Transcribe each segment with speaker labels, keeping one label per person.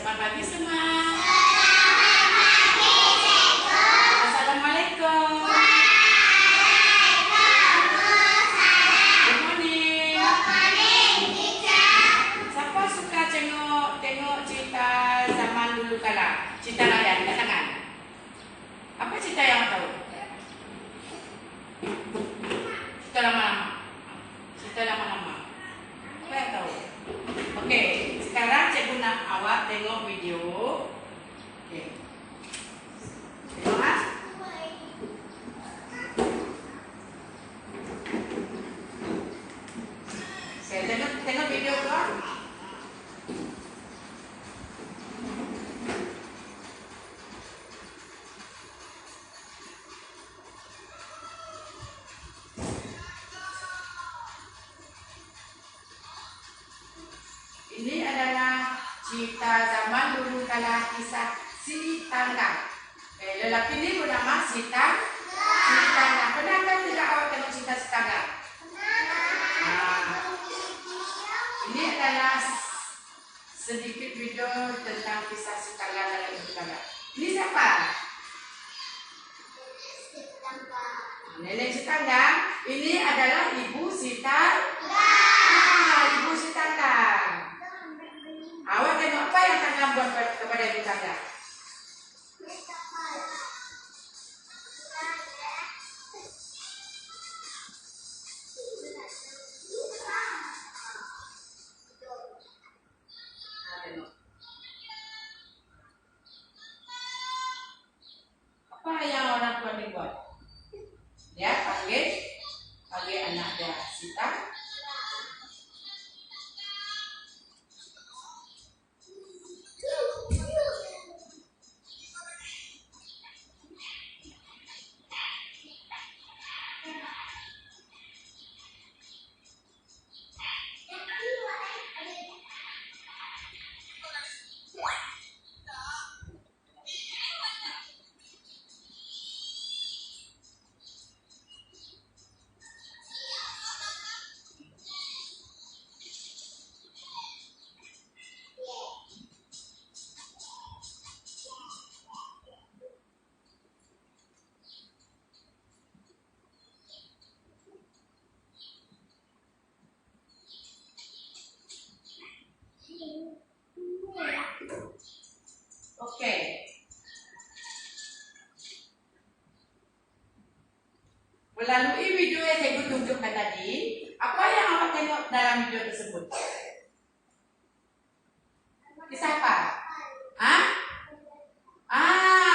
Speaker 1: Selamat pagi semua. Assalamualaikum. Good morning. Siapa suka tengok cerita zaman dulu kala? Cerita rakyat, angkat tangan. Apa cerita yang tahu? Cerita lama-lama. Cerita lama-lama. Apa yang tahu? Okey, sekarang cikgu nak awak tengok video. Okey. Tengok ah. Okey, tengok video tu ah. Ini adalah cerita zaman dulu kala kisah si Tanggang. Lelaki ini bernama si Tanggang. Pernah kan tidak awak tengok cerita si Tanggang? Ini adalah sedikit video tentang kisah si Tanggang dalam hidup kala. Ini siapa? Nenek si Tanggang. Ini adalah ibu si Tanggang. Ibu si Tanggang. Awak tengok apa yang Tanggang buat kepada ibu Tanggang? Apa yang orang tua dia buat? Dia panggil anak dia Sita. Okey. Melalui video yang saya tunjukkan tadi, apa yang awak tengok dalam video tersebut? Kisah apa?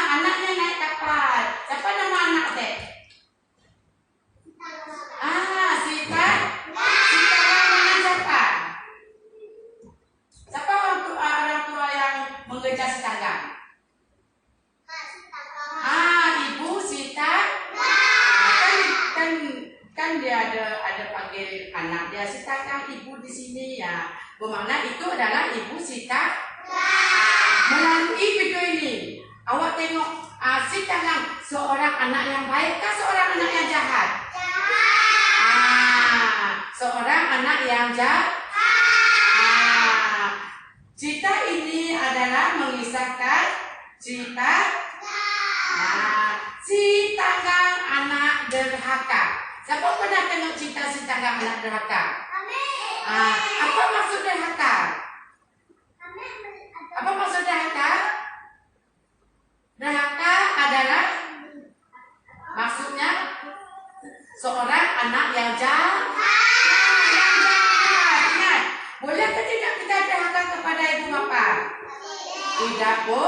Speaker 1: Anaknya naik kapal. Siapa nama anak teh? Sita. Sita dengan siapa? Siapa orang tua yang mengejar si Tanggang? Ibu Sita. Kan dia ada panggil anak dia si Tanggang ibu di sini ya. Bermakna itu adalah ibu Sita. Melalui video ini, awak tengok si Tanggang seorang anak yang baik kah seorang anak yang jahat? Seorang anak yang jahat. Cerita ini adalah mengisahkan cerita si Tanggang anak derhaka. Siapa pernah tengok cerita si Tanggang anak derhaka? Apa maksud derhaka? Apa maksud derhaka? Derhaka adalah maksudnya seorang anak yang jahat. Ingat, bolehkah tidak kita derhaka kepada ibu bapa? Tidak, Bu.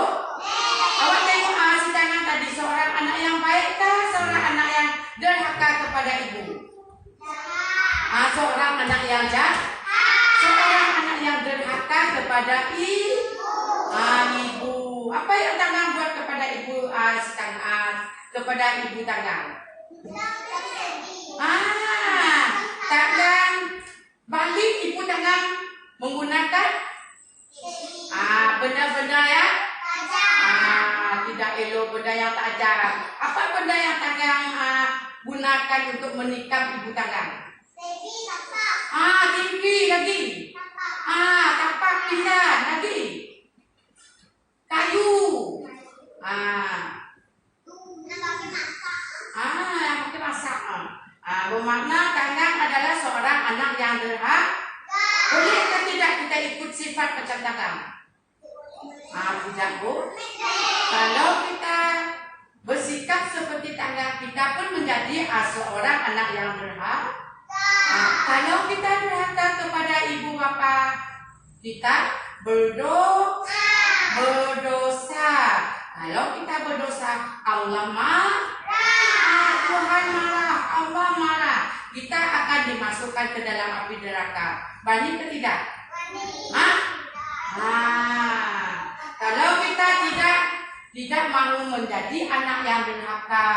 Speaker 1: Awak tengok si Tanggang tadi seorang anak yang baik kah seorang anak yang derhaka kepada ibu? Seorang anak yang jahat. Seorang anak yang derhaka kepada ibu. Apa yang Tanggang buat kepada ibu si Tanggang? Kepada ibu Tanggang? Tanggang balik ibu Tanggang menggunakan benda-benda yang tidak elok, benda yang tajam. Apa benda yang Tanggang gunakan untuk menikam ibu Tanggang? TV lagi. Tapak pinggan lagi. Yang pakai masak. Bermakna Tanggang adalah seorang anak yang derhaka. Boleh atau tidak kita ikut sifat macam Tanggang? Tidak boleh. Kalau kita bersikap seperti Tanggang, kita pun menjadi seorang anak yang derhaka. Kalau kita derhaka kepada ibu bapa, kita berdosa. Kalau kita berdosa, Allah marah. Tuhan marah, Allah marah. Kita akan dimasukkan ke dalam api neraka. Berani atau tidak? Kalau kita tidak mau menjadi anak yang derhaka,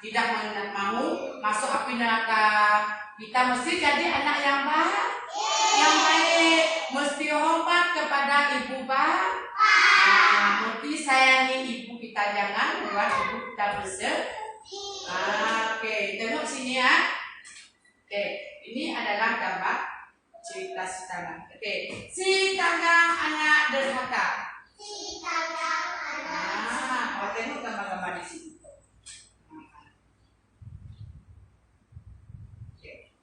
Speaker 1: tidak mau masuk api neraka, kita mesti jadi anak yang baik. Mesti hormat kepada ibu bapa. Mesti sayangi ibu kita, jangan buat ibu kita bersedih. Oke, tengok sini ya. Oke, ini adalah gambar cerita si Tanggang. Oke, si Tanggang anak derhaka. Tengok gambar-gambar di sini. Oke.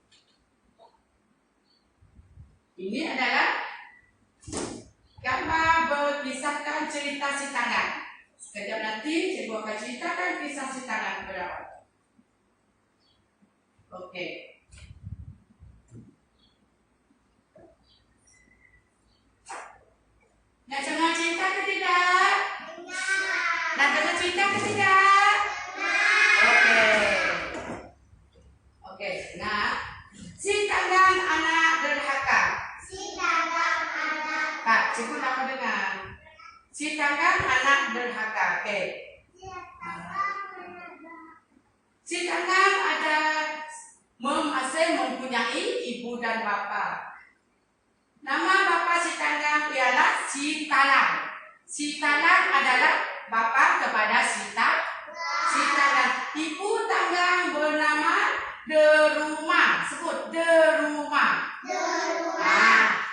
Speaker 1: Ini adalah gambar berkisahkan cerita si Tanggang. Sekejap nanti saya akan ceritakan kisah si Tanggang berapa. Oke. Nak dengar cerita ke tidak? Nak dengar cerita ke tidak? Oke. Nah, si Tanggang anak derhaka. Cikgu nak dengar. Si Tanggang anak derhaka. Oke. Si Tanggang masih mempunyai ibu dan bapa. Nama bapa si Tanggang ialah Si Talang. Si Talang adalah bapa kepada si Tanggang. Ibu Tanggang bernama Deruma. Sebut Deruma.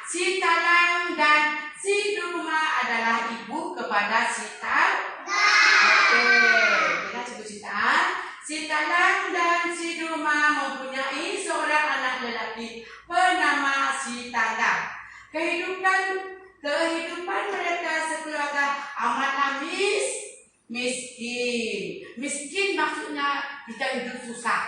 Speaker 1: Si Talang dan si Deruma adalah ibu kepada si Tanggang. Oke, dengar cikgu cerita. Si Talang dan si Deruma mempunyai seorang anak lelaki bernama si Tanggang. Kehidupan mereka sekeluarga amatlah miskin. Miskin maksudnya kita hidup susah.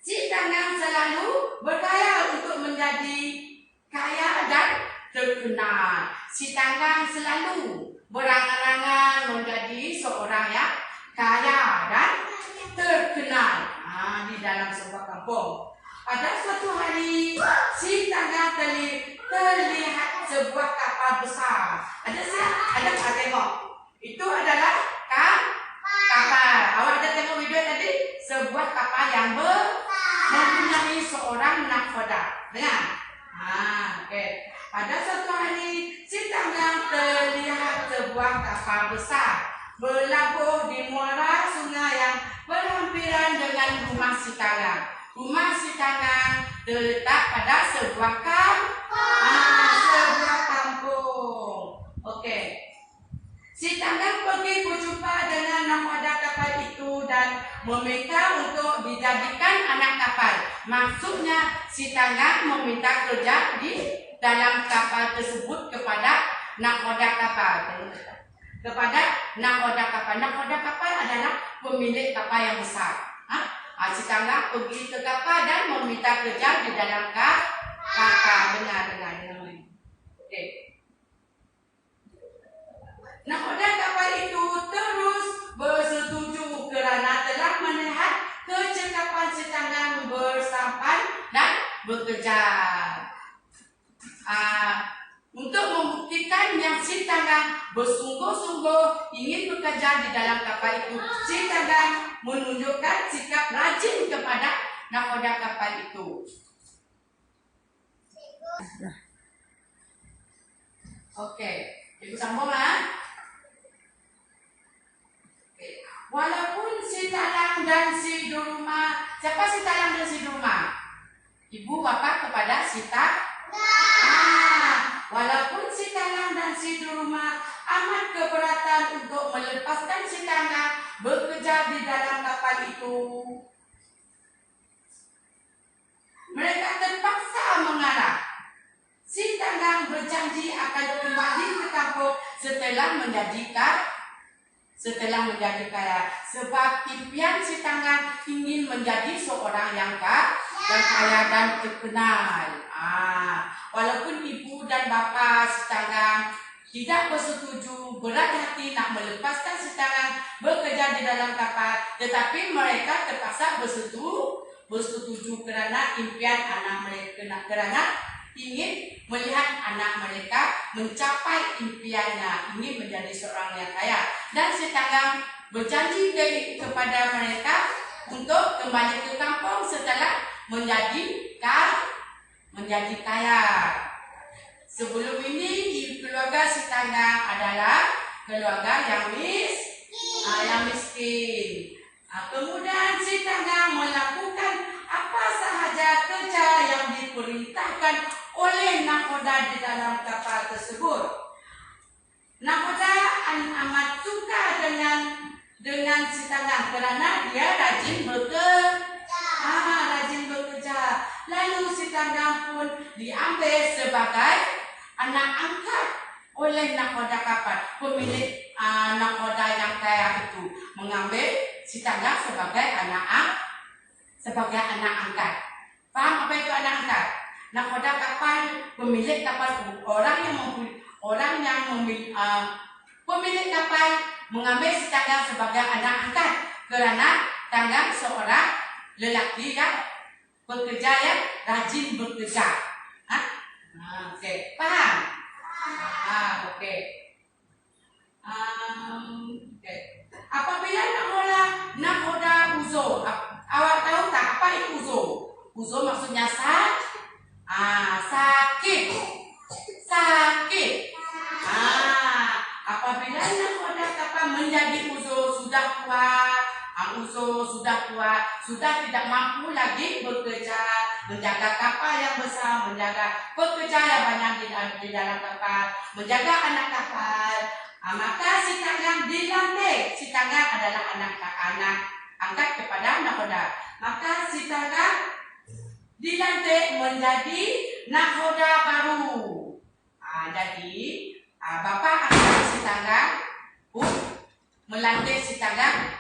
Speaker 1: Si Tanggang selalu berkhayal untuk menjadi kaya dan terkenal. Si Tanggang selalu berangan-angan menjadi seorang yang kaya dan terkenal di dalam sebuah kampung. Pada suatu hari, si Tanggang terlihat sebuah kapal besar. Ada tengok. Itu adalah kapal. Awak ada tengok video tadi? Sebuah kapal yang mempunyai seorang nahkoda. Dengar? Oke. Pada suatu hari, si Tanggang terlihat sebuah kapal besar berlabuh di muara sungai yang berhampiran dengan rumah si Tanggang. Rumah si Tanggang terletak pada sebuah kampung. Oke. Si Tanggang pergi berjumpa dengan nahkoda kapal itu dan meminta untuk dijadikan anak kapal. Maksudnya si Tanggang meminta kerja di dalam kapal tersebut kepada nahkoda kapal. Nahkoda kapal adalah pemilik kapal yang besar. Si Tanggang pergi ke kapal dan meminta kerja di dalam kapal. Dengar. Oke. Nahkoda kapal itu terus bersetuju kerana telah melihat kecekapan si Tanggang bersampan dan bekerja. Untuk membuktikan yang si Tanggang bersungguh-sungguh ingin bekerja di dalam kapal itu, si Tanggang menunjukkan sikap rajin kepada nahkoda kapal itu. Oke, ibu sambung Walaupun si Talang dan si Deruma, siapa si Talang dan si Deruma? Ibu bapa kepada si Tanggang. Walaupun si Talang dan si Deruma amat keberatan untuk melepaskan si Tanggang bekerja di dalam kapal itu. Mereka terpaksa mengalah. Si Tanggang berjanji akan kembali ke kampung setelah menjadi kaya. Sebab impian si Tanggang ingin menjadi seorang yang kaya dan terkenal. Walaupun ibu dan bapa si Tanggang tidak bersetuju, berat hati nak melepaskan si Tanggang bekerja di dalam kapal, tetapi mereka terpaksa bersetuju kerana impian anak mereka, kerana ingin melihat anak mereka mencapai impiannya, ingin menjadi seorang yang kaya. Dan si Tanggang berjanji kepada mereka untuk kembali ke kampung setelah menjadi kaya. Sebelum ini keluarga si Tanggang adalah keluarga yang miskin. Kemudian si Tanggang melakukan apa sahaja kerja yang diperintahkan oleh nakoda di dalam kapal tersebut. Nakoda amat suka dengan si Tanggang kerana dia rajin bekerja. Lalu si Tanggang pun diambil sebagai anak angkat oleh nakoda kapal. Pemilik nakoda yang kaya itu mengambil si Tanggang sebagai anak angkat. Faham apa itu anak angkat? Nakoda kapal, pemilik kapal, pemilik kapal mengambil si Tanggang sebagai anak angkat kerana Tanggang seorang lelaki yang bekerja, yang rajin bekerja. Okey, faham? Okey. Apabila nakoda uzur, awak tahu tak apa itu uzur? Uzur maksudnya sakit. Apabila nakoda kapal menjadi uzur, sudah tua, sudah tidak mampu lagi bekerja, menjaga kapal yang besar, menjaga pekerja yang banyak di dalam kapal, menjaga anak kapal, maka si Tanggang dilantik. Si Tanggang adalah anak angkat kepada nakoda. Maka si Tanggang dilantik menjadi nakoda baru. Jadi bapa angkat si Tanggang melantik si Tanggang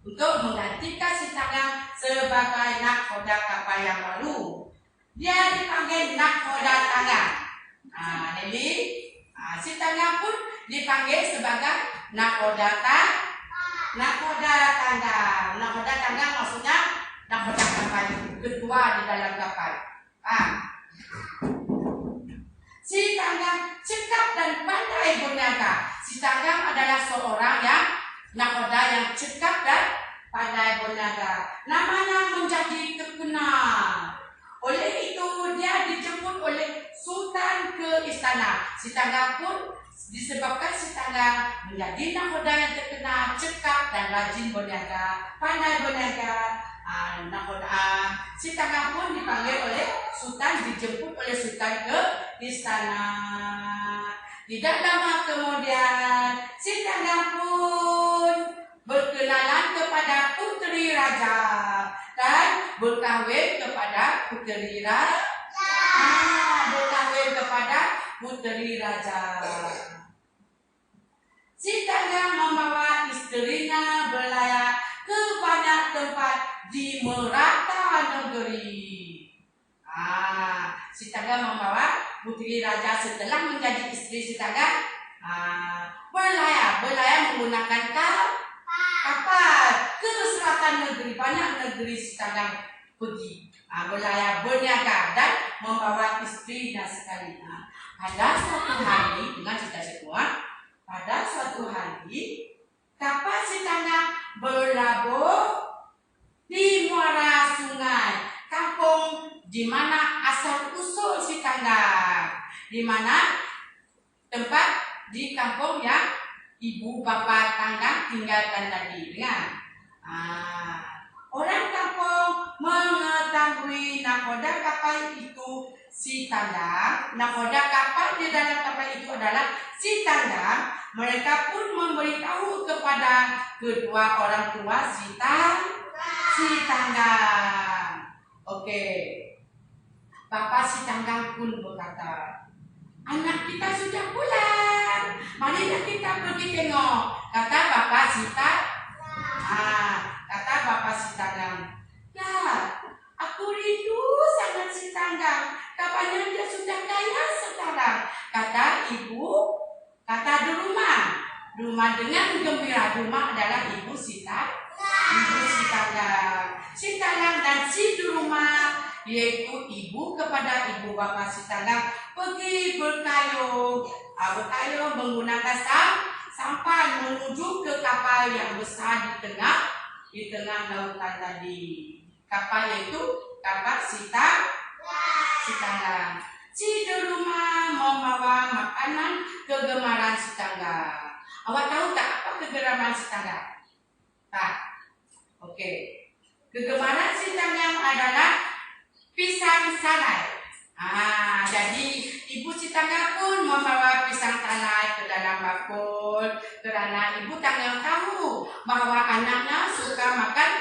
Speaker 1: untuk menggantikan si Tanggang sebagai nakoda kapal yang baru. Dia dipanggil nakoda Tanggang. Jadi si Tanggang pun dipanggil sebagai nakoda Tanggang. Nakoda Tanggang maksudnya nakoda kapal kedua di dalam kapal. Si Tanggang cekap dan pandai berniaga. Si Tanggang adalah seorang yang nakoda yang cekap dan pandai berniaga. Namanya menjadi terkenal. Oleh itu dia dijemput oleh Sultan ke istana. Si Tanggang pun disebabkan si Tanggang menjadi nakoda yang terkenal, cekap dan rajin berniaga, pandai berniaga. Si Tanggang pun dipanggil oleh Sultan, dijemput oleh Sultan ke istana. Tidak lama kemudian si Tanggang pun berkenalan kepada puteri raja dan berkahwin kepada puteri raja. Si Tanggang membawa isterinya berlayar ke banyak tempat di merata negeri. Si Tanggang membawa puteri raja setelah menjadi isteri si Tanggang berlayar menggunakan kapal ke selatan negeri. Banyak negeri si Tanggang pergi berlayar berniaga dan membawa istrinya sekali. Pada suatu hari, dengan cerita semua, pada suatu hari kapal si Tanggang berlabuh di muara sungai kampung di mana asal usul si Tanggang, di mana tempat di kampung yang ibu bapa Tanggang tinggalkan tadi. Orang kampung mengetahui nakoda kapal itu si tanggang. Nakoda kapal di dalam kapal itu adalah si tanggang. Mereka pun memberitahu kepada kedua orang tua si tanggang. Oke. Bapak si tanggang pun berkata, anak kita sudah pulang. Marilah kita pergi tengok. Kata bapak si kata bapak si tanggang. Ya, aku rindu sangat si tanggang. Kabarnya dia sudah kaya sekarang. Kata ibu, kata di rumah. Rumah dengan gembira. Rumah adalah ibu si tanggang. Si tanggang dan si di rumah, yaitu ibu kepada ibu bapak si tanggang, pergi berkayuh menggunakan sampan menuju ke kapal yang besar di tengah lautan tadi. Kapal yaitu kapal si tanggang. Si di rumah membawa makanan kegemaran si tanggang. Awak tahu tak apa kegemaran si tanggang? Tak. Oke. Kegemaran si tanggang adalah pisang salai. Jadi ibu si tanggang pun membawa pisang salai ke dalam bakul kerana ibu tanggang tahu bahwa anaknya suka makan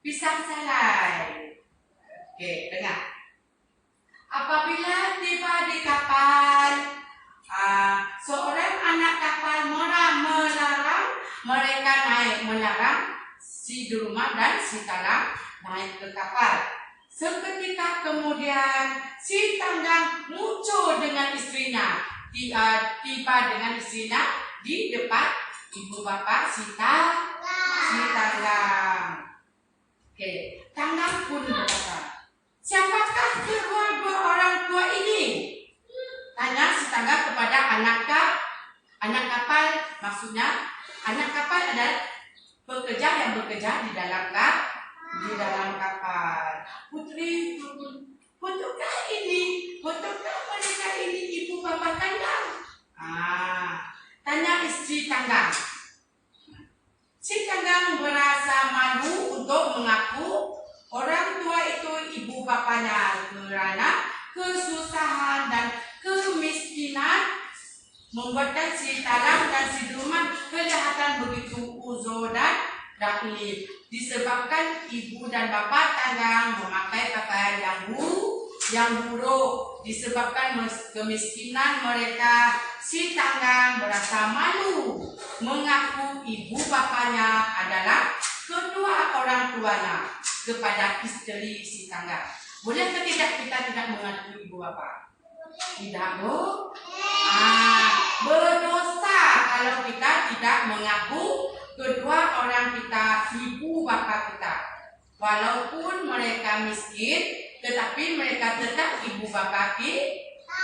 Speaker 1: pisang salai. Oke, dengar. Apabila tiba di kapal, seorang anak kapal melarang mereka melarang si di rumah dan si tanggang naik ke kapal. Seketika kemudian si tanggang muncul dengan istrinya, tiba dengan istrinya di depan ibu bapak si tanggang. Oke, tanggang pun berkata, siapakah kedua orang tua ini? Tanya si tanggang kepada anak kapal. Maksudnya anak kapal adalah pekerja yang bekerja di dalam kapal. Putri, betulkah mereka ini ibu bapak tanggang? Tanya istri tanggang. Si tanggang merasa malu untuk mengaku orang tua itu ibu bapaknya kerana kesusahan dan kemiskinan membuatkan si tanggang dan si rumah kelihatan begitu uzur dan daif. Disebabkan ibu dan bapak tanggang memakai pakaian yang buruk. Disebabkan kemiskinan mereka, si tanggang merasa malu mengaku ibu bapaknya adalah kedua orang tuanya kepada istri si tanggang. Bolehkah tidak kita tidak mengaku ibu bapa? Tidak, Bu. Berdosa kalau kita tidak mengaku kedua orang kita ibu bapa kita. Walaupun mereka miskin, tetapi mereka tetap ibu bapa kita.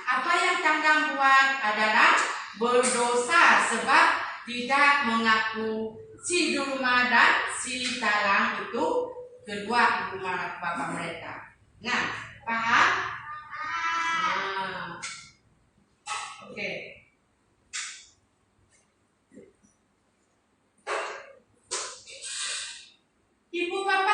Speaker 1: Apa yang tanggang buat adalah berdosa sebab tidak mengaku si di rumah dan si tanggang itu kedua ibu bapa mereka. Nah, paham? Oke. Ibu bapa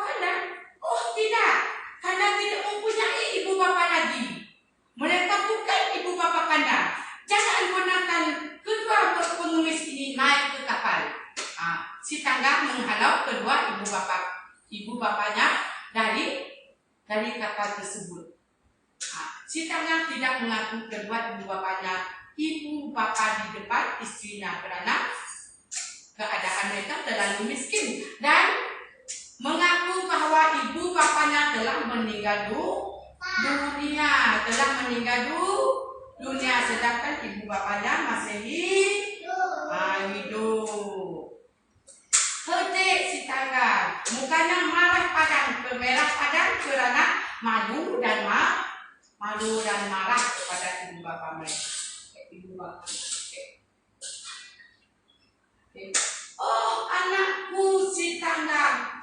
Speaker 1: kandang? Oh tidak, karena tidak mempunyai ibu bapa lagi. Mereka bukan ibu bapa kandang. Jangan gunakan kedua pengemis ini naik ke kapal. Si tanggang menghalau kedua ibu bapanya dari kapal tersebut. Si tanggang tidak mengaku kedua ibu bapanya ibu bapa di depan istrinya kerana keadaan mereka terlalu miskin dan mengaku bahwa ibu bapanya telah meninggal dunia, sedangkan ibu bapanya masih hidup. Hati si tanggang, mukanya merah padam kerana malu dan marah kepada ibu bapa mereka. Oh anakku si tanggang,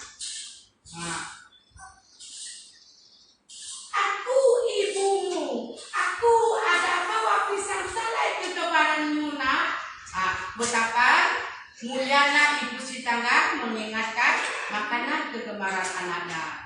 Speaker 1: aku ibumu, aku ada bawa pisang salai kegemaranmu nak. Betapa mulianya ibu si tanggang mengingatkan makanan kegemaran anaknya.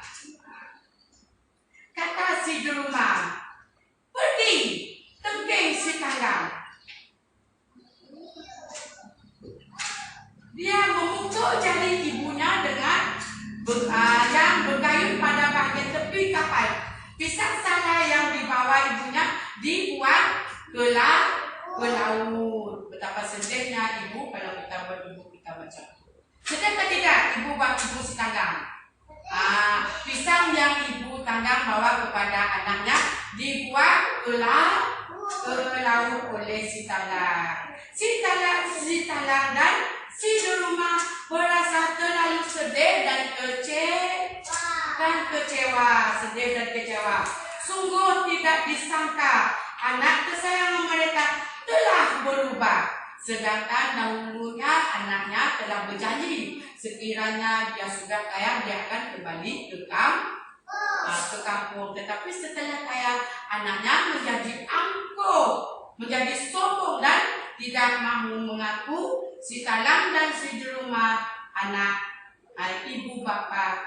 Speaker 1: dibuang ke laut. Betapa sedihnya ibu kalau kita beribu kita macam itu. Sedih tidak ibu si tanggang? Pisang yang ibu tanggang bawa kepada anaknya dibuang ke laut oleh si tanggang. Si tanggang dan si di rumah merasa terlalu sedih dan kecewa. Sedih dan kecewa. Sungguh tidak disangka anak kesayangan mereka telah berubah. Sedangkan dahulunya anaknya telah berjanji sekiranya dia sudah kaya dia akan kembali ke kampung. Tetapi setelah kaya anaknya menjadi angkuh, menjadi sombong dan tidak mahu mengaku si talang dan si di rumah anak ibu bapa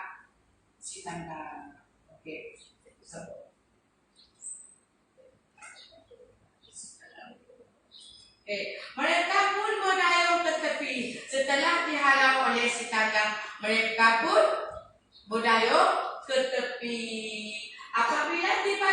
Speaker 1: si tangga. Oke. Mereka pun berdayung ke tepi. Setelah dihalau oleh si tanggang, mereka pun berdayung ke tepi. Apabila tiba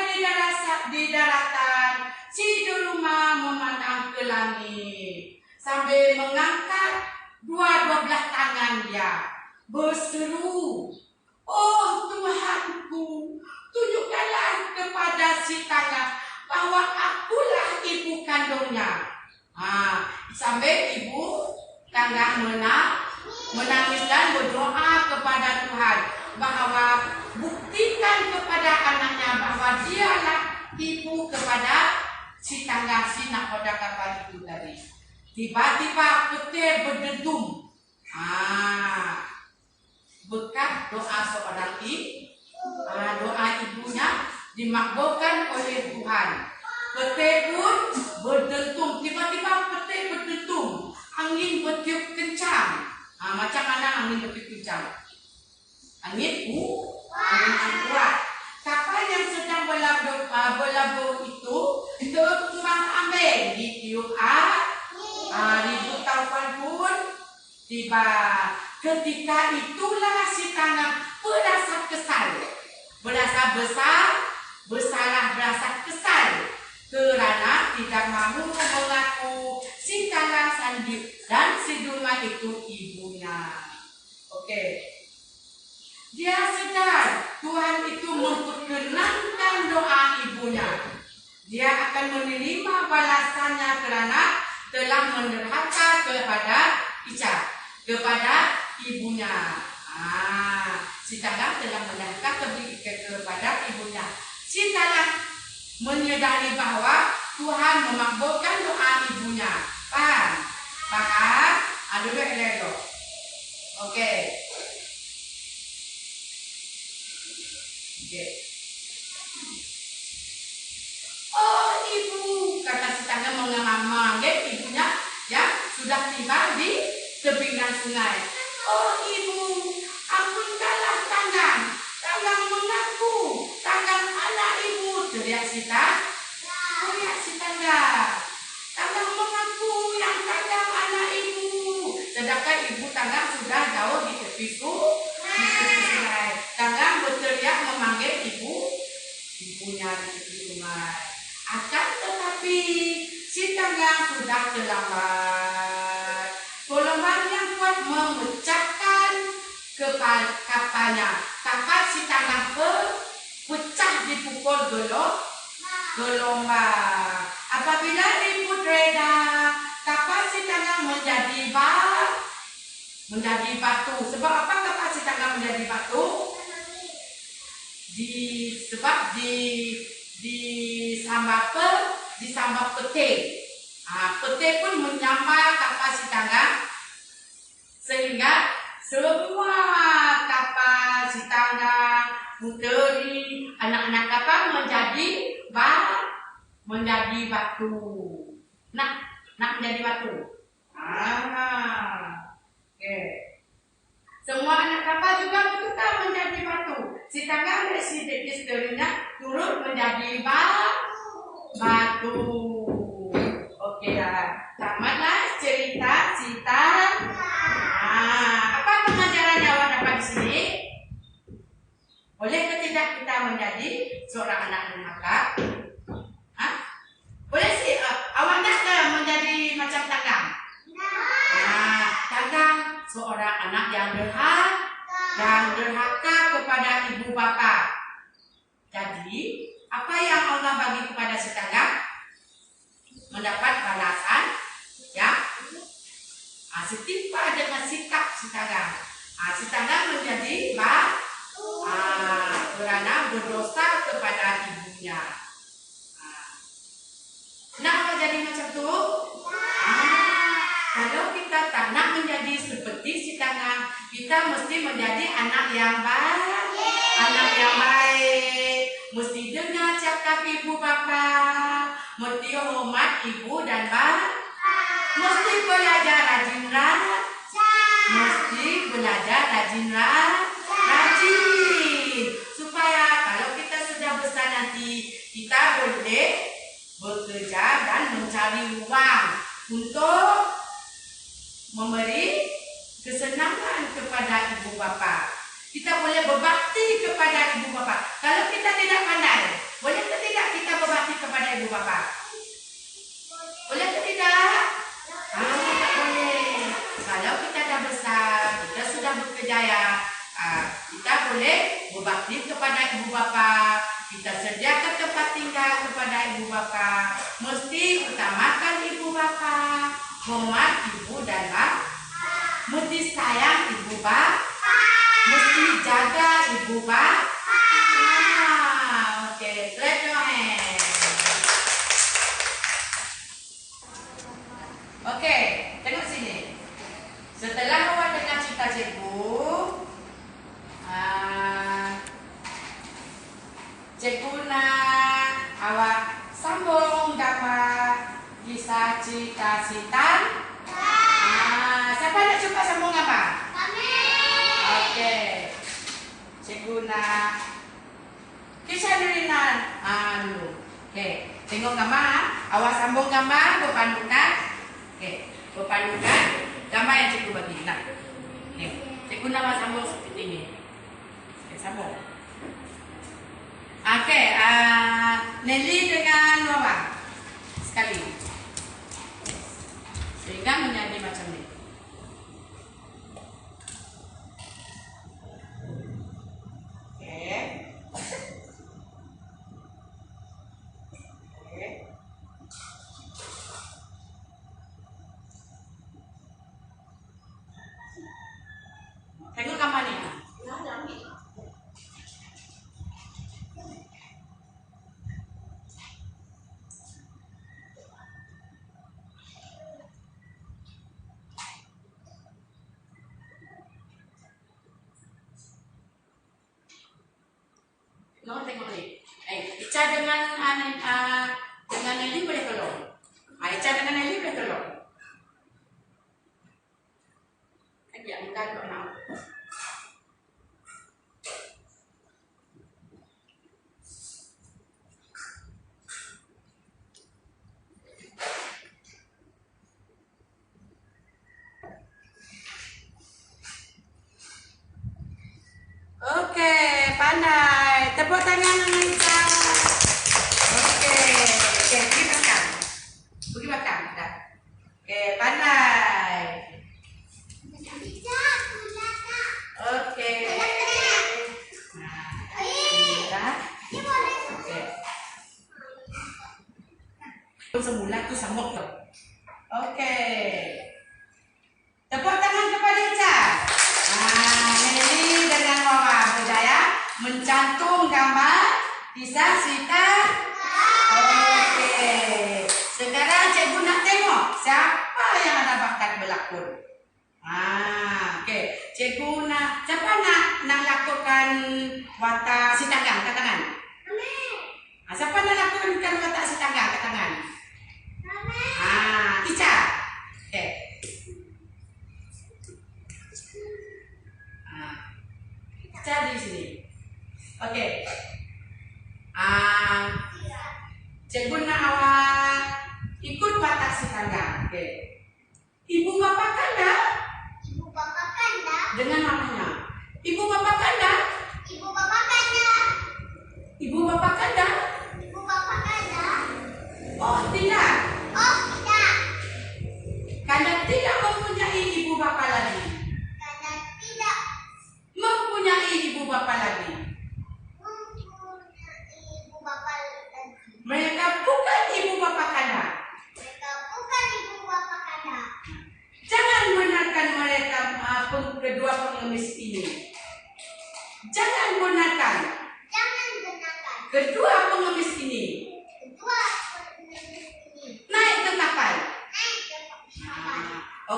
Speaker 1: di daratan, si di rumah memandang ke langit sambil mengangkat dua belah tangan dia, berseru, "Oh Tuhanku, tunjukkanlah kepada si tanggang bahwa akulah ibu kandungnya." Sampai ibu tanggang menangis dan berdoa kepada Tuhan bahwa buktikan kepada anaknya bahwa dialah ibu kepada si tanggang si nakoda kapal itu tadi. Tiba-tiba petir berdentum. Berkat doa seorang doa ibunya dimakbulkan oleh Tuhan. Petir pun berdentum. Tiba-tiba petir berdentum. Angin bertiup kencang. Macam mana angin bertiup kencang? Angin kuat. Kapal yang sedang berlabuh itu terumbang ambing ditiup ribu taufan pun tiba. Ketika itulah si tanggang berasa kesal, berasa bersalah, berasa kesal kerana tidak mahu mengaku si tanggang dan si Duma itu ibunya. Oke. Dia sedar Tuhan itu memperkenankan doa ibunya. Dia akan menerima balasannya kerana telah menerhaka kepada ibunya. Si tanggang telah menerhaka kepada ibunya. Si tanggang menyadari bahwa Tuhan memakbulkan doa ibunya. Paham? Aduh, elok. Oke. Oh ibu, kata si tanggang mengambil ibunya yang sudah tiba di tebingan sungai. Oh ibu, ampunkanlah tanggang. Tanggang mengaku, tanggang anak ibu. Teriak si tanggang. Tanggang mengaku yang tanggang anak ibu. Sedangkan ibu tanggang sudah jauh di tepi sungai. Tanggang berteriak memanggil ibunya di tepi sungai. Akan tetapi si tanggang sudah terlambat. Gelombang yang kuat memecahkan kapalnya. Kapal si tanggang pecah dipukul gelombang. Apabila ribut reda, kapal si tanggang menjadi batu. Sebab apa kapal si tanggang menjadi batu? Sebab disambar petir. Petir pun menyambar kapal si tanggang sehingga semua kapal si tanggang, puteri, anak-anak kapal menjadi batu. Nak menjadi batu. Okay. Semua anak kapal juga bertukar menjadi batu. Si tanggang dan si istrinya turut menjadi batu. Oke dah. Tamatlah cerita Sita. Apa pelajaran yang awak dapat di sini? Boleh ke tidak kita menjadi seorang anak durhaka? Allah bagi kepada si Tanggang mendapat balasan, ya. Setimpa dengan sikap si Tanggang. Si Tanggang menjadi karena berdosa kepada ibunya. Kenapa jadi macam tu? Kalau kita tak nak menjadi seperti si Tanggang, kita mesti menjadi anak yang baik. Anak yang baik mesti dengar cakap ibu bapa, mesti hormat ibu dan bapak, mesti belajar rajin, supaya kalau kita sudah besar nanti kita boleh bekerja dan mencari uang untuk memberi kesenangan kepada ibu bapa. Kita boleh berbakti kepada ibu bapa. Kalau kita tidak pandai, boleh ke tidak kita berbakti kepada ibu bapa? Boleh ke tidak? Tak boleh. Kalau kita dah besar, kita sudah berkejaya, kita boleh berbakti kepada ibu bapa. Kita sediakan tempat tinggal kepada ibu bapa. Mesti utamakan ibu bapa, hormat ibu dan bapak, mesti sayang ibu bapa, mesti jaga ibu bapa. Okay, clap your hand. Okay, tengok sini. Setelah awak dengar cerita cikgu, cikgu nak awak sambung dapat kisah cerita Sitan. Siapa nak cuba sambung apa? Kami. Okey. Cikgu nak kisah Nurinan. Dulu. Okey. Tengok gambar. Awak sambung gambar berpandukan. Okey. Berpandukan gambar yang cikgu bagi. Nak. Tengok. Cikgu nak awak sambung seperti ini. Okey, sambung. Okey. Nelly dengan Wawa. Sekali. Sehingga menjadi macam ni. Tengok gambar ni. Tengok ni. Ica dengan Nelly boleh tolong. Ica dengan Nelly boleh tolong. Dia bukan kau nak. Okey, pandai. Tepuk tangan dengan Ica. Okey, pergi belakang. Pergi belakang, dah. Okey, pandai. Okey. Semula tu sambung tu. Okey. Tepuk tangan kepada Ica. Nelly dengan Wawa berjaya mencantum gambar kisah Sita. Okey. Sekarang cikgu nak tengok siapa yang ada bakat berlakon. Okey. Cikgu nak, siapa nak lakukan watak si Tanggang? Kat tangan. Siapa nak lakukan watak si Tanggang? Kat tangan. Ica. Okey. Ica di sini. Okey. Cikgu nak awak ikut watak si Tanggang. Okey. Ibu bapa kanda? Ibu bapa kanda. Dengan namanya. Ibu bapa kanda? Ibu bapa kanda. Ibu bapa kanda? Ibu bapa kanda. Oh tidak. Oh tidak. Kanda tidak mempunyai ibu bapa lagi. Kanda tidak mempunyai ibu bapa lagi. Mempunyai ibu bapa lagi.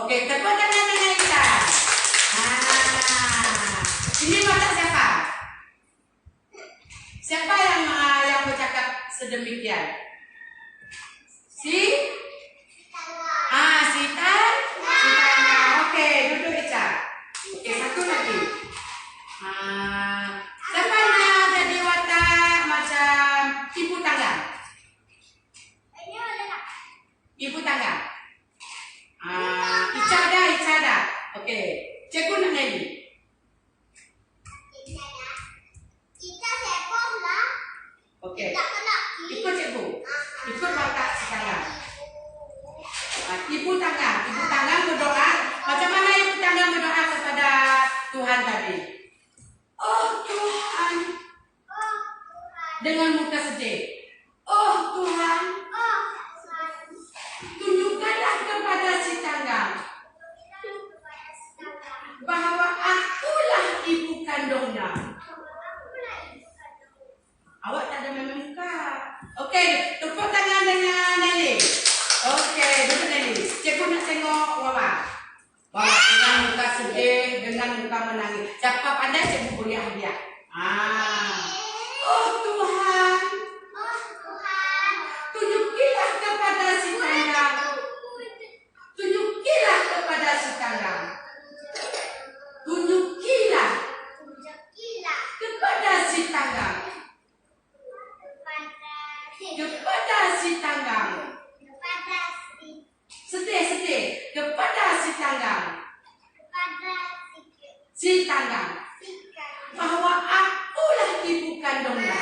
Speaker 1: Oke, tepuk tangan dengan Ica. Ini watak siapa? Siapa yang bercakap sedemikian? Si Sita. Oke, duduk Ica. Oke, satu lagi. Siapa yang jadi watak macam ibu tangga? Ibu tangga. Ica ada. Oke, cikgu nak nyanyi. Oke, ikut cikgu. Ikut watak si tangga. Ibu tangga berdoa. Macam mana ibu tangga berdoa kepada Tuhan tadi? Oh Tuhan, dengan muka sedih. Oh Tuhan, tunjukkanlah kepada si tangga bahwa akulah ibu kandungnya. Awak tak ada memang muka. Oke, tepuk tangan dengan Nelly. Oke, duduk Nelly. Cikgu nak tengok Wawa. Wawa dengan muka sedih, dengan muka menangis. Siapa pandai cikgu beri hadiah. Oh Tuhan, tunjukilah kepada si tangga. Tunjukilah kepada si tangga. Tunjukilah kepada si tangga. Kepada si tangga. Sedih. Kepada si tangga. Si tangga. Bahwa akulah ibu kandungnya.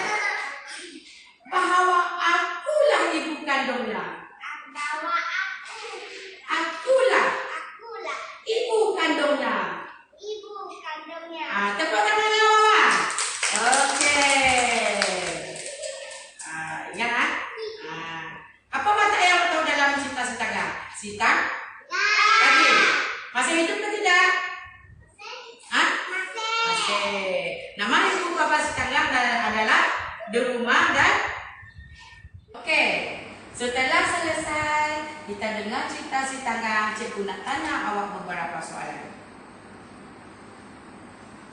Speaker 1: Bahwa akulah ibu kandungnya. Akulah ibu kandungnya. Tepuk tangannya Wawa. Oke. Ingat apa watak yang tahu dalam Sita si tangga? Sita? Lagi? Masih hidup atau tidak? Masih. Nama ibu bapak si tangga adalah di rumah dan oke. Setelah selesai kita dengar cerita si tangga, cikgu nak tanya awak beberapa soalan.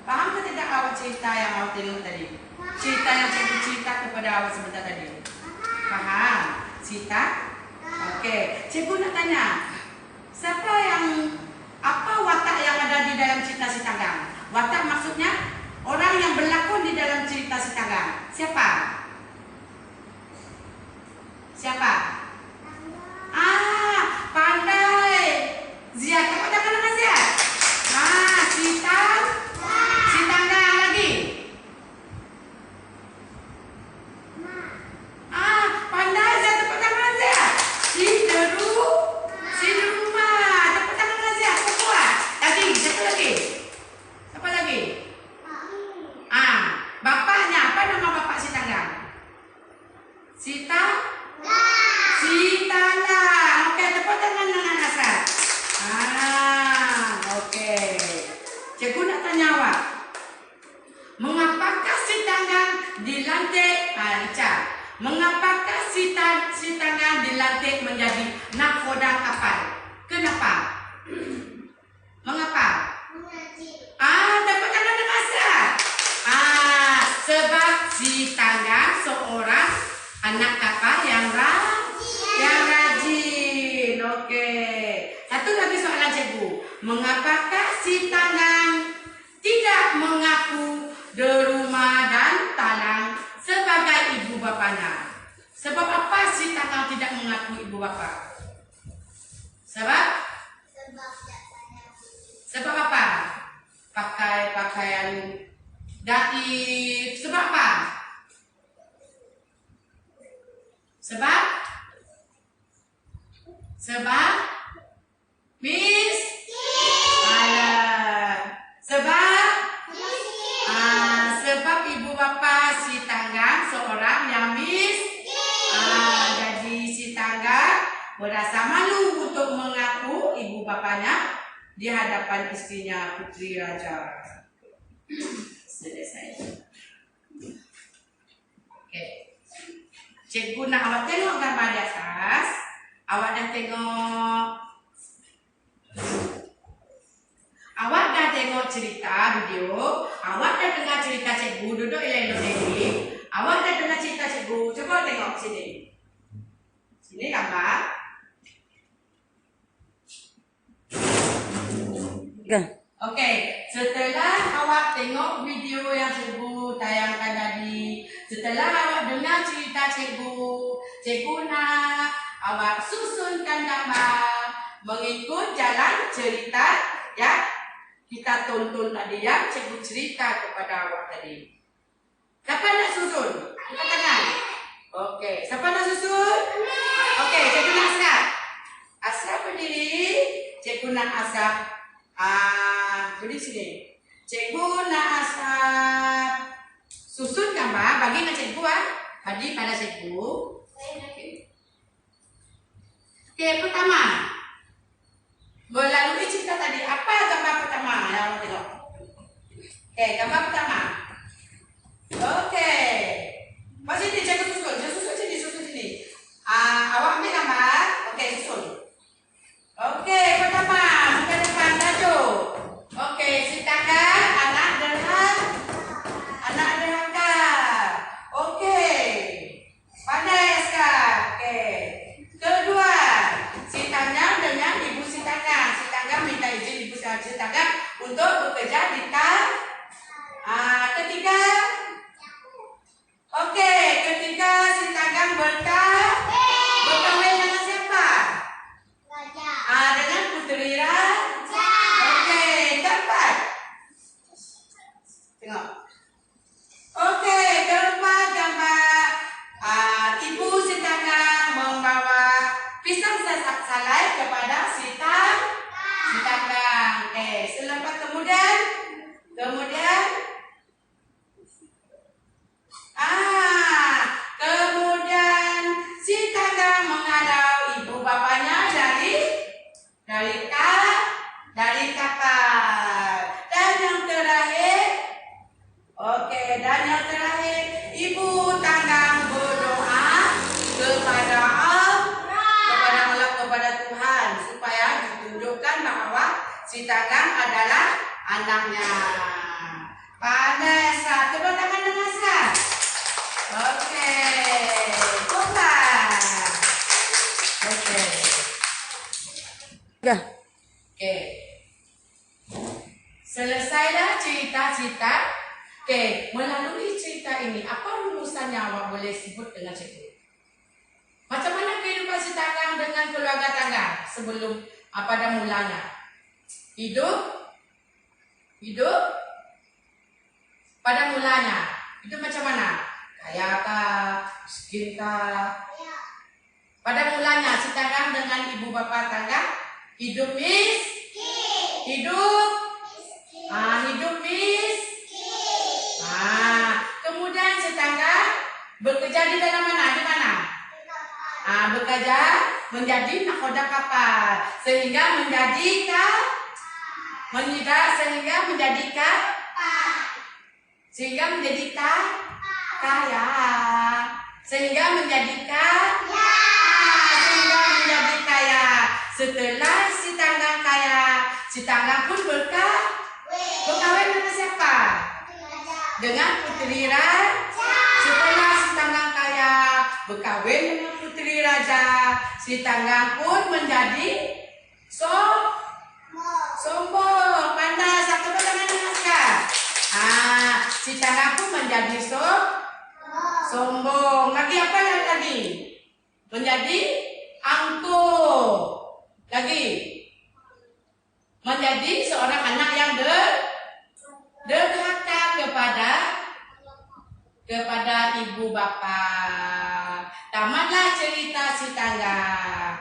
Speaker 1: Paham ke tidak awak cerita yang awak tengok tadi? Cerita yang cikgu cerita kepada awak sebentar tadi. Paham? Cerita? Oke. Cikgu nak tanya, apa watak yang ada di dalam cerita si tangga? Watak maksudnya orang yang berlakon di dalam cerita si tangga. Siapa? Pandai. Zia, tepuk tangan dengan Zia. Sita. Si tangga lagi. Pandai Zia, tepuk tangan Zia. Si rumah. Tepuk tangan Zia. Kuat. Siapa lagi? Bapaknya. Apa nama bapak si tangga? Sita. Oke, tepuk tangan dengan Asad. Oke. Cikgu nak tanya awak. Mengapakah si tangga dilantik? Ica. Mengapakah si tangga dilantik menjadi nakoda kapal? Kenapa? Mengapa? Tepuk tangan dengan Asad. Sebab si tangga seorang anak kapal yang rajin. Oke. Satu lagi soalan cikgu. Mengapakah si tangga tidak mengaku di rumah dan talang sebagai ibu bapaknya? Sebab apa si tangga tidak mengaku ibu bapa? Sebab apa? Pakai pakaian daif. Sebab apa? Sebab sebab ibu bapa si tangga seorang yang jadi si tangga merasa malu untuk mengaku ibu bapanya di hadapan istrinya Putri Raja. Selesai. Oke. Cikgu nak awak tengok gambar di atas. Awak dah tengok tengok cerita video, awak dah dengar cerita cikgu, duduk elok Dewi. Awak dah dengar cerita cikgu, coba tengok sini. Sini gambar. Okey, setelah awak tengok video yang cikgu tayangkan tadi, setelah awak dengar cerita cikgu nak awak susunkan gambar mengikut jalan cerita yang kita tonton tadi, yang cikgu cerita kepada awak tadi. Siapa nak susun? Angkat tangan. Okey, siapa nak susun? Okey, cikgu nak Asraf. Asraf berdiri, cikgu nak Asraf. Berdiri sini. Cikgu nak Asraf susun gambar, bagi nak cikgu bagi pada cikgu. Okey, pertama. Melalui cerita tadi, apa gambar pertama yang awak tengok? Okey, gambar pertama. Okey. Pas ini cikgu susun sini. Awak ambil gambar. Okey, susun. Okey, pertama, muka depan tajuk. Okey, silakan anak derhaka. Okey. Pandai Askar. Okey. Kedua, si Tanggang dengan Ibu Si Tanggang. Si Tanggang minta izin Ibu Si Tanggang untuk bekerja di ketiga. Okey, ketiga si Tanggang berkahwin dengan siapa? Dengan Puteri Raja. Okey, keempat. Tengok. Okey, keempat gambar Ibu Si Tanggang membawa pisang salai kepada si Tanggang. Okey, selepas kemudian si Tanggang menghalau ibu bapanya dari kapal. Dan yang terakhir, Ibu Tanggang berdoa kepada Allah, kepada Tuhan, supaya ditunjukkan bahawa si Tanggang adalah anaknya. Pandai Asraf, tepuk tangan dengan Asraf. Okey, kompas. Okey. Okey. Selesailah cerita-cerita. Okey, melalui cerita ini, apa rumusannya awak boleh sebut dengan cikgu? Macam mana kehidupan si Tanggang dengan keluarga Tanggang sebelum pada mulanya? Hidup pada mulanya itu macam mana? Kaya kah? Miskin kah? Pada mulanya si Tanggang dengan ibu bapa Tanggang hidup miskin. Kemudian si Tanggang bekerja di dalam mana? Di mana? Bekerja menjadi nakoda kapal sehingga menjadi kaya. Setelah si Tanggang kaya, si Tanggang pun berkahwin dengan siapa? Dengan Puteri Raja. Setelah si Tanggang kaya, berkahwin dengan Puteri Raja, si Tanggang pun menjadi sombong. Pandai, satu tangan dengan Asraf. Si Tanggang pun menjadi sombong. Lagi apa lagi? Menjadi angkuh. Lagi menjadi seorang anak yang derhaka kepada ibu bapa. Tamatlah cerita si Tanggang.